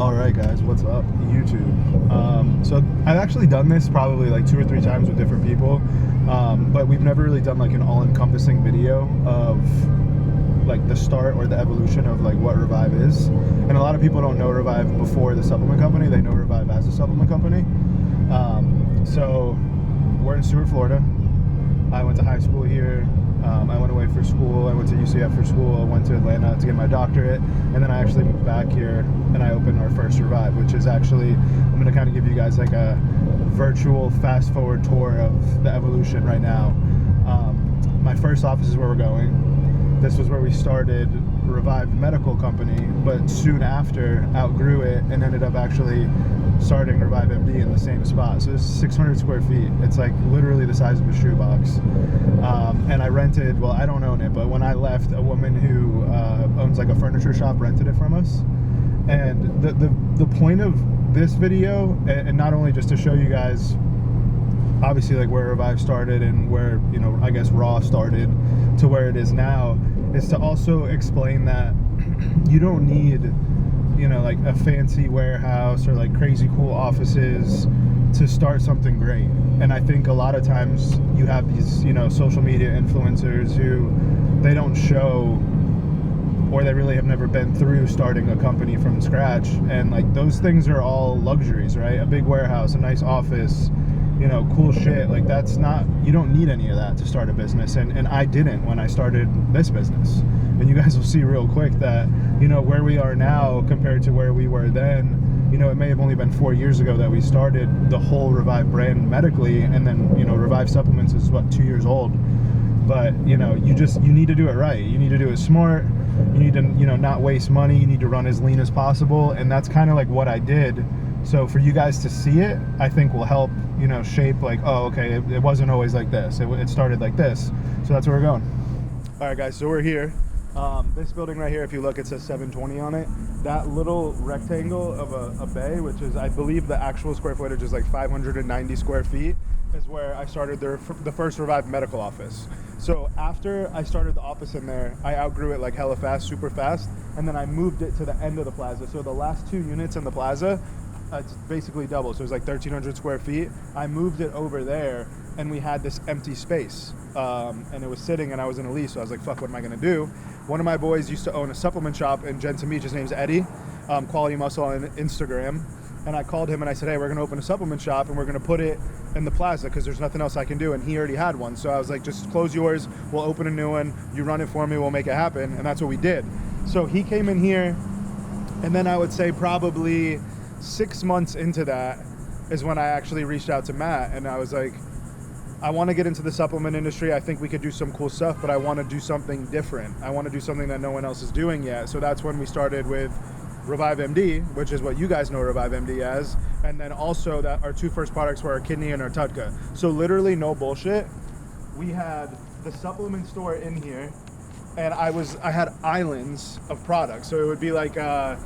Alright guys, what's up? YouTube. So I've actually done this probably like 2 or 3 times with different people, but we've never really done like an all-encompassing video of like the start or the evolution of like what Revive is. And a lot of people don't know Revive before the supplement company, they know Revive as a supplement company. So we're in Stuart, Florida. I went to high school here. I went away for school. I went to UCF for school. I went to Atlanta to get my doctorate, and then I actually moved back here and I opened our first Revive, which is actually, I'm going to kind of give you guys like a virtual fast forward tour of the evolution right now. My first office is where we're going. This was where we started Revive Medical Company, but soon after outgrew it and ended up actually starting Revive MD in the same spot. So it's 600 square feet. It's like literally the size of a shoebox. And I rented, well, I don't own it, but when I left, a woman who owns like a furniture shop rented it from us. And the point of this video, and not only just to show you guys obviously like where Revive started and where, you know, I guess Raw started to where it is now, is to also explain that you don't need, you know, like a fancy warehouse or like crazy cool offices to start something great. And I think a lot of times you have these, you know, social media influencers who they don't show, or they really have never been through starting a company from scratch. And like those things are all luxuries, right? A big warehouse, a nice office, you know, cool shit. Like that's not, you don't need any of that to start a business. And I didn't when I started this business. And you guys will see real quick that, you know, where we are now compared to where we were then, you know, it may have only been 4 years ago that we started the whole Revive brand medically. And then, you know, Revive Supplements is what, 2 years old. But, you know, you need to do it right. You need to do it smart. You need to, you know, not waste money. You need to run as lean as possible. And that's kind of like what I did. So for you guys to see it, I think will help, you know, shape like, oh, okay, it wasn't always like this. It started like this. So that's where we're going. All right, guys, so we're here. This building right here, if you look, it says 720 on it. That little rectangle of a bay, which is, I believe the actual square footage is like 590 square feet, is where I started the first Revive medical office. So after I started the office in there, I outgrew it like hella fast, super fast, and then I moved it to the end of the plaza. So the last 2 units in the plaza, it's basically double, so it's like 1,300 square feet. I moved it over there, and we had this empty space, and it was sitting, and I was in a lease, so I was like, fuck, what am I gonna do? One of my boys used to own a supplement shop in Genton Beach. His name's Eddie, Quality Muscle on Instagram, and I called him and I said, hey, we're gonna open a supplement shop, and we're gonna put it in the plaza because there's nothing else I can do, and he already had one. So I was like, just close yours, we'll open a new one, you run it for me, we'll make it happen, and that's what we did. So he came in here, and then I would say probably 6 months into that is when I actually reached out to Matt, and I was like, I want to get into the supplement industry. I think we could do some cool stuff, but I want to do something different. I want to do something that no one else is doing yet. So that's when we started with Revive MD, which is what you guys know Revive MD as. And then also that our 2 first products were our kidney and our Tutka. So literally no bullshit. We had the supplement store in here, and I had islands of products. So it would be like a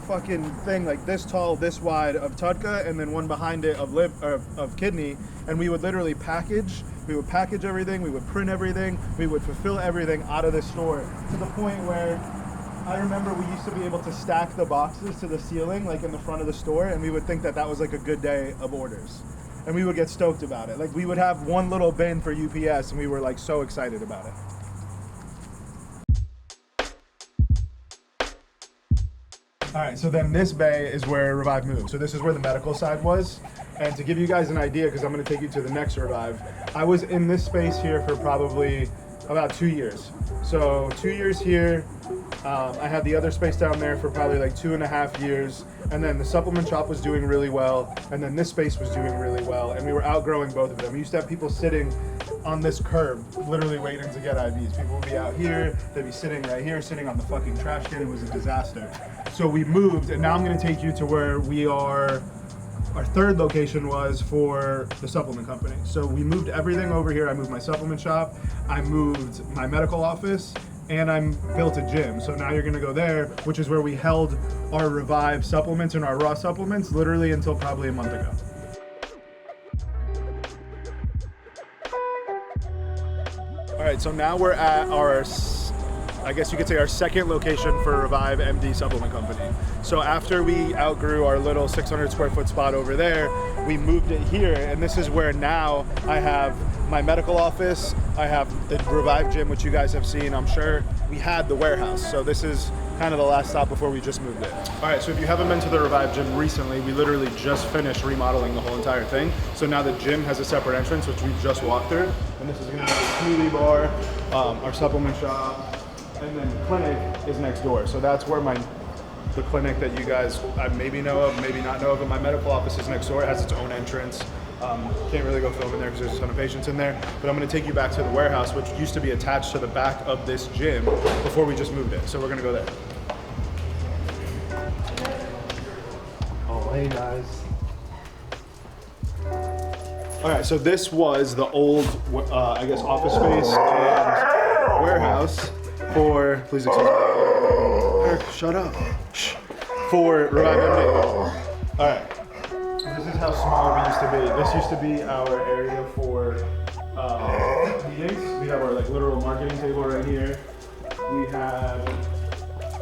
fucking thing like this tall, this wide of Tutka, and then one behind it of kidney. And we would literally package everything, we would print everything, we would fulfill everything out of this store, to the point where I remember we used to be able to stack the boxes to the ceiling, like in the front of the store, and we would think that that was like a good day of orders. And we would get stoked about it. Like we would have one little bin for UPS, and we were like so excited about it. All right, so then this bay is where Revive moved. So this is where the medical side was. And to give you guys an idea, because I'm gonna take you to the next Revive, I was in this space here for probably about 2 years. So 2 years here, I had the other space down there for probably like 2.5 years. And then the supplement shop was doing really well. And then this space was doing really well. And we were outgrowing both of them. We used to have people sitting on this curb, literally waiting to get IVs. People would be out here, they'd be sitting right here, sitting on the fucking trash can. It was a disaster. So we moved, and now I'm gonna take you to where we are. Our third location was for the supplement company. So we moved everything over here. I moved my supplement shop, I moved my medical office, and I built a gym. So now you're gonna go there, which is where we held our Revive supplements and our raw supplements literally until probably a month ago. All right, so now we're at our I guess you could say, our second location for Revive MD Supplement Company. So after we outgrew our little 600 square foot spot over there, we moved it here, and this is where now I have my medical office, I have the Revive gym, which you guys have seen, I'm sure. We had the warehouse, so this is kind of the last stop before we just moved it. All right, so if you haven't been to the Revive gym recently, we literally just finished remodeling the whole entire thing. So now the gym has a separate entrance, which we just walked through, and this is gonna be the smoothie bar, our supplement shop, and then the clinic is next door. So that's where the clinic that you guys maybe know of, maybe not know of, but my medical office is next door. It has its own entrance. Can't really go film in there because there's a ton of patients in there, but I'm gonna take you back to the warehouse, which used to be attached to the back of this gym before we just moved it. So we're gonna go there. Oh, hey guys. All right, so this was the old, I guess, office space and warehouse for, please excuse me. Eric, shut up. Shh. For Revive MD. All right. This is how small we used to be. This used to be our area for meetings. We have our like literal marketing table right here. We have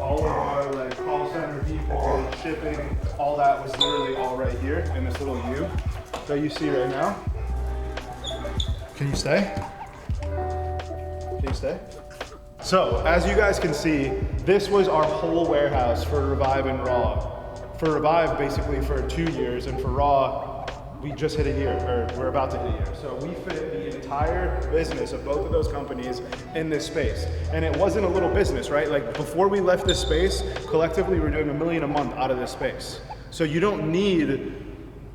all of our like call center people, shipping, all that was literally all right here in this little U that you see right now. Can you stay? Can you stay? So as you guys can see, this was our whole warehouse for Revive and Raw. For Revive, basically for 2 years, and for Raw, we just hit a year, or we're about to hit a year. So we fit the entire business of both of those companies in this space. And it wasn't a little business, right? Like before we left this space, collectively we're doing $1 million a month out of this space. So you don't need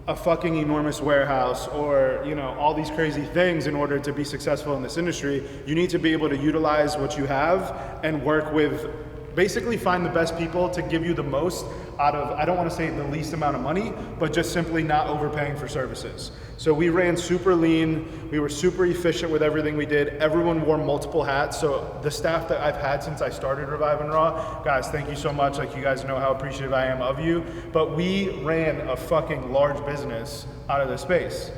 a fucking enormous warehouse or, you know, all these crazy things in order to be successful in this industry. You need to be able to utilize what you have and work with, basically find the best people to give you the most out of, I don't want to say the least amount of money, but just simply not overpaying for services. So we ran super lean, we were super efficient with everything we did. Everyone wore multiple hats. So the staff that I've had since I started Revive and Raw, guys, thank you so much. Like, you guys know how appreciative I am of you, but we ran a fucking large business out of this space.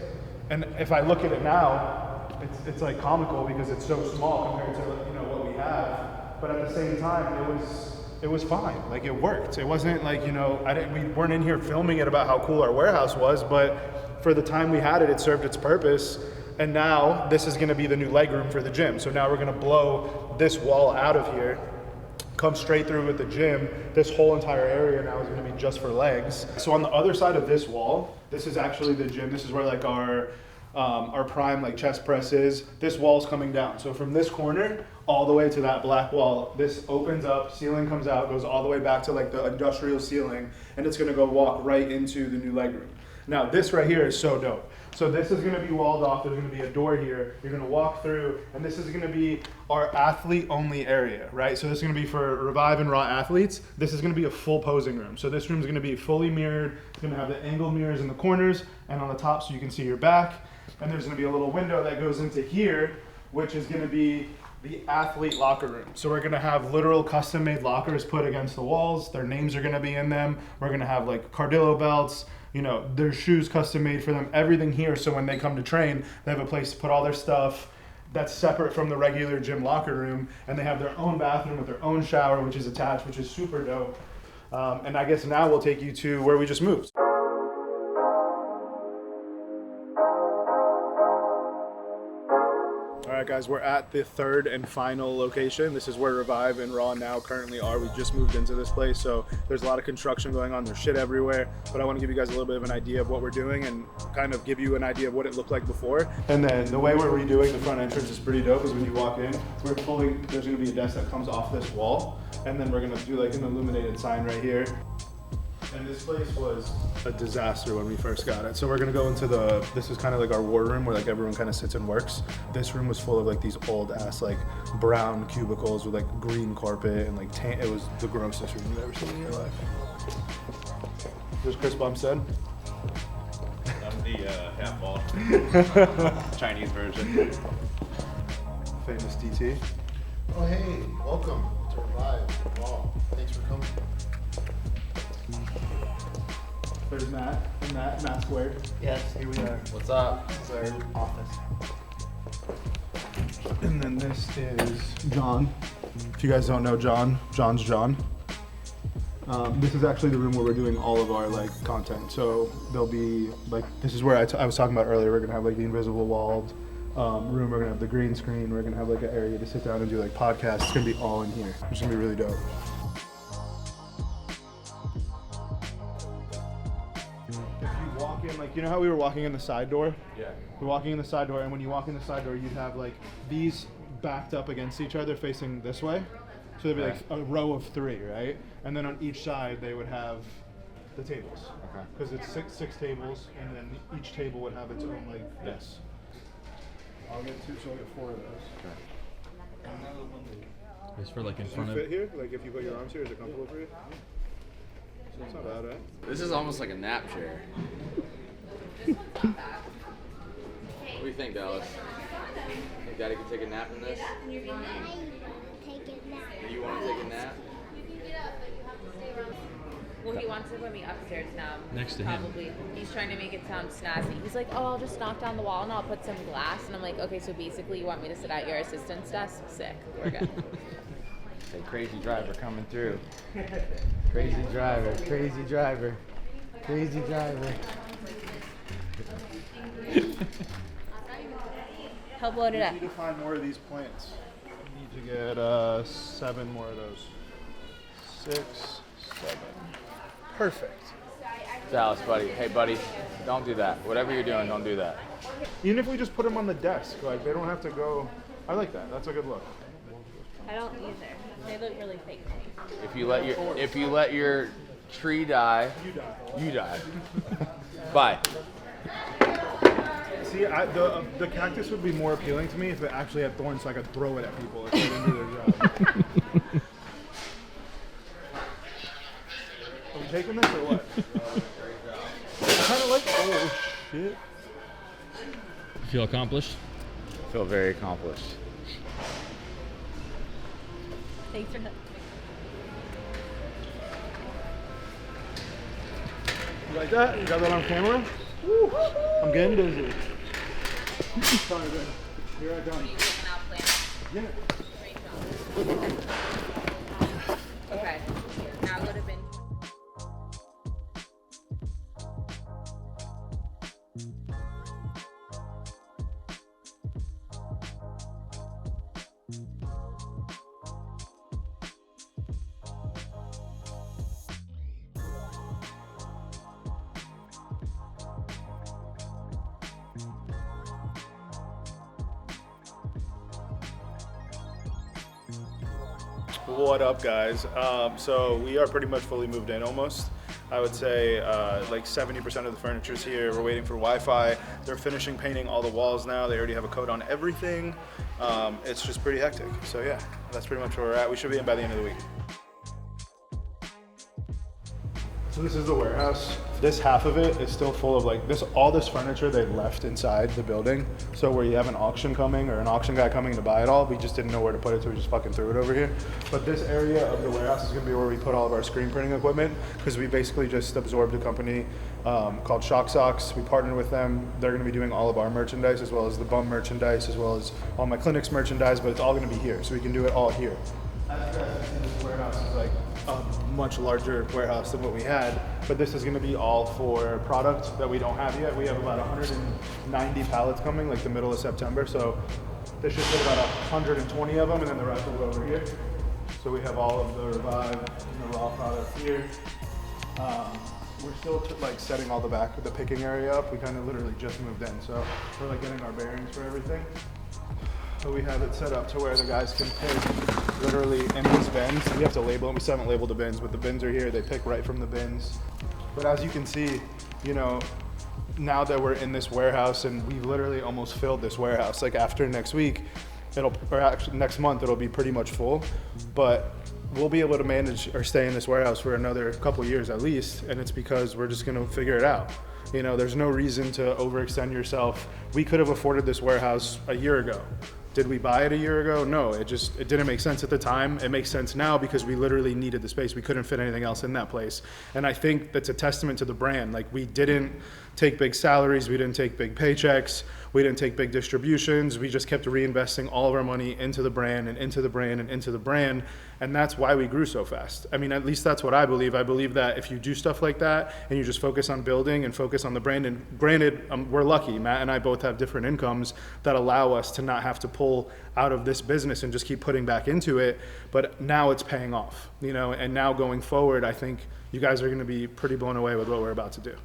And if I look at it now, it's like comical because it's so small compared to, you know, what we have. But at the same time, it was fine. Like, it worked. It wasn't like, you know, we weren't in here filming it about how cool our warehouse was, but for the time we had it, it served its purpose. And now this is gonna be the new legroom for the gym. So now we're gonna blow this wall out of here, come straight through with the gym. This whole entire area now is gonna be just for legs. So on the other side of this wall, this is actually the gym. This is where like our prime like chest press is. This wall's coming down. So from this corner all the way to that black wall, this opens up, ceiling comes out, goes all the way back to like the industrial ceiling, and it's gonna go walk right into the new legroom. Now this right here is so dope. So this is gonna be walled off, there's gonna be a door here, you're gonna walk through, and this is gonna be our athlete only area, right? So this is gonna be for Revive and Raw athletes. This is gonna be a full posing room. So this room is gonna be fully mirrored. It's gonna have the angle mirrors in the corners and on the top so you can see your back. And there's gonna be a little window that goes into here, which is gonna be the athlete locker room. So we're gonna have literal custom made lockers put against the walls. Their names are gonna be in them. We're gonna have like Cardillo belts, you know, their shoes custom made for them, everything here. So when they come to train, they have a place to put all their stuff that's separate from the regular gym locker room. And they have their own bathroom with their own shower, which is attached, which is super dope. And I guess now we'll take you to where we just moved. All right, guys, we're at the third and final location. This is where Revive and Raw now currently are. We just moved into this place, so there's a lot of construction going on. There's shit everywhere, but I want to give you guys a little bit of an idea of what we're doing and kind of give you an idea of what it looked like before. And then the way we're redoing the front entrance is pretty dope, is when you walk in, there's going to be a desk that comes off this wall, and then we're going to do like an illuminated sign right here. And this place was a disaster when we first got it. So we're gonna go into this is kind of like our war room where like everyone kind of sits and works. This room was full of like these old ass like brown cubicles with like green carpet and like tan. It was the grossest room you've ever seen in your life. There's Chris Bumstead. I'm the half-ball Chinese version. Famous DT. Oh hey, welcome to Revive. Wow, thanks for coming. There's Matt, and Matt squared. Yes, here we are. What's up? This is our office. And then this is John. If you guys don't know John, John's John. This is actually the room where we're doing all of our like content. So there'll be like, this is where I was talking about earlier. We're gonna have like the invisible walled room. We're gonna have the green screen. We're gonna have like an area to sit down and do like podcasts. It's gonna be all in here, which is gonna be really dope. If you walk in, like, you know how we were walking in the side door? Yeah. We're walking in the side door, and when you walk in the side door, you'd have like these backed up against each other facing this way. So there'd be like a row of 3, right? And then on each side they would have the tables. Okay. Because it's six tables, and then each table would have its own like this. I'll get 2, so I'll get 4 of those. It's for like in Does front it of. fit here? Like if you put your arms here, is it comfortable for you? It's not bad, right? This is almost like a nap chair. What do you think, Dallas? Think Daddy can take a nap in this? Take a nap. You want to take a nap? Well, he wants to put me upstairs now. Next to him. Probably. He's trying to make it sound snazzy. He's like, oh, I'll just knock down the wall and I'll put some glass. And I'm like, okay, so basically you want me to sit at your assistant's desk? Sick. We're good. Say crazy driver coming through. Crazy driver, crazy driver, crazy driver. Help load it You up. need to find more of these plants. You need to get 7 more of those. 6, 7. Perfect. Dallas, buddy. Hey, buddy. Don't do that. Whatever you're doing, don't do that. Even if we just put them on the desk, like they don't have to go. I like that. That's a good look. I don't either. They look really fake. If you let your tree die, you die. Bye. See, the cactus would be more appealing to me if it actually had thorns, so I could throw it at people if they didn't do their job. Are we taking this or what? I kind of like. Oh shit. Feel accomplished? I feel very accomplished. Thanks for that. You like that? You got that on camera? Woo. I'm getting dizzy. Sorry, man. Here I come. You looking out plan? Yeah. Great job. Okay. Now go to bin. What up, guys? So we are pretty much fully moved in almost. I would say like 70% of the furniture's here. We're waiting for Wi-Fi. They're finishing painting all the walls now. They already have a coat on everything. It's just pretty hectic. So yeah, that's pretty much where we're at. We should be in by the end of the week. So this is the warehouse. This half of it is still full of like this, all this furniture they left inside the building. So where you have an auction coming or an auction guy coming to buy it all, we just didn't know where to put it, so we just fucking threw it over here. But this area of the warehouse is gonna be where we put all of our screen printing equipment, because we basically just absorbed a company called Shock Socks. We partnered with them. They're gonna be doing all of our merchandise, as well as the bum merchandise, as well as all my clinic's merchandise, but it's all gonna be here, so we can do it all here. As you guys can see, this warehouse is like a much larger warehouse than what we had, but this is going to be all for product that we don't have yet. We have about 190 pallets coming, like the middle of September, so this should fit about 120 of them, and then the rest will go over here. So we have all of the Revive and the raw products here. We're still like setting all the picking area up. We kind of literally just moved in, so we're like getting our bearings for everything. So we have it set up to where the guys can pick literally in these bins. We have to label them. We still haven't labeled the bins, but the bins are here. They pick right from the bins. But as you can see, you know, now that we're in this warehouse and we've literally almost filled this warehouse, like after next week, or actually next month, it'll be pretty much full. But we'll be able to manage or stay in this warehouse for another couple years at least. And it's because we're just gonna figure it out. You know, there's no reason to overextend yourself. We could have afforded this warehouse a year ago. Did we buy it a year ago? No, it didn't make sense at the time. It makes sense now because we literally needed the space. We couldn't fit anything else in that place. And I think that's a testament to the brand. Like, we didn't take big salaries, we didn't take big paychecks, we didn't take big distributions. We just kept reinvesting all of our money into the brand and into the brand and into the brand. And that's why we grew so fast. I mean, at least that's what I believe. I believe that if you do stuff like that and you just focus on building and focus on the brand, and granted, we're lucky, Matt and I both have different incomes that allow us to not have to pull out of this business and just keep putting back into it. But now it's paying off, you know, and now going forward, I think you guys are going to be pretty blown away with what we're about to do.